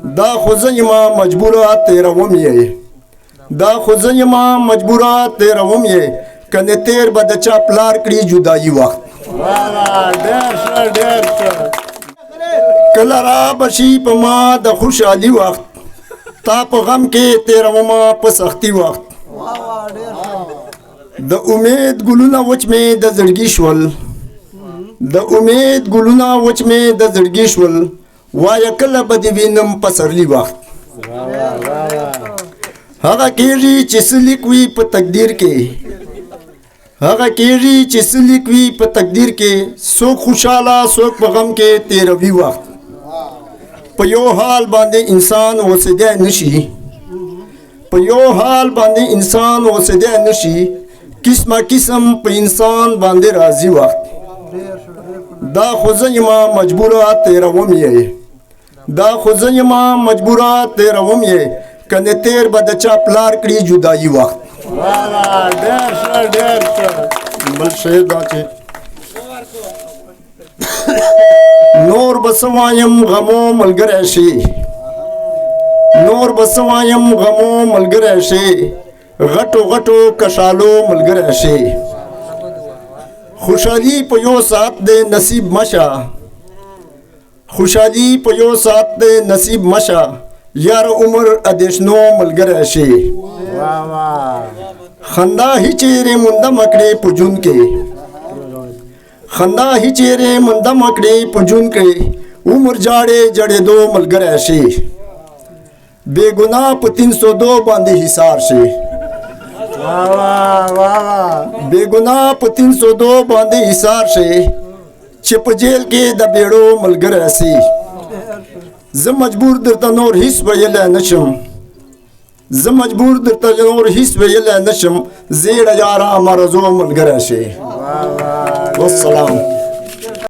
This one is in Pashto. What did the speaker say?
دا خو زه یما مجبوره تیروم یې دا خو زه یما مجبوره تیروم یې کنې تیر به د چا پلار کړي جدایي وخت کله را بشي په ما د خوشحالي وخت تا په غم کې تیرومه په سختي وخت د امید ګلونه وچ مې د زړګي شول د امید ګلونه وچ مې د زړګي شول وایه کله به دې وینم پسرلي وخت هغه کېږي چې څه لیک وي په تقدیر کې هغه کېږي چې څه لیک وي په تقدیر کې څوک خوشحاله څوک په غم کې تېروي وخت په یو حال باندې انسان اوسېدی نشي په یو حال باندې انسان اوسېدی نشي قسمه قسم په انسان باندې راځي وخت دا خو زه یما مجبوره تېروم یې دا خو زه یما مجبوره تېروم یې کنې تیر به د چا پلار کړي جدایي وخت بل شی دا چې نور به څه وایم غمو ملګری شي نور به څه وایم غمو ملګری شي غټو غټو کشالو ملګری شي خوشحالي په یو ساعت د نصیب مشه خوشحالي په یو ساعت د نصیب مشه یار عمر ادیشنو ملګری شي خندا هی چیرې منده مکړې په جون کې خندا هی چیرې منده مکړې په جون کې عمر جاړې جړېدو ملګری شي بے ګناه په 302 باندې حصار شي بے ګناه په 302 باندې حصار شي چې په جیل کې د بیړو ملګری شي زه مجبور درته نور هیڅ ویلی نشم زه مجبور درته نور هیڅ ویلی نشم زیړه یاره مرزو ملګری شي والسلام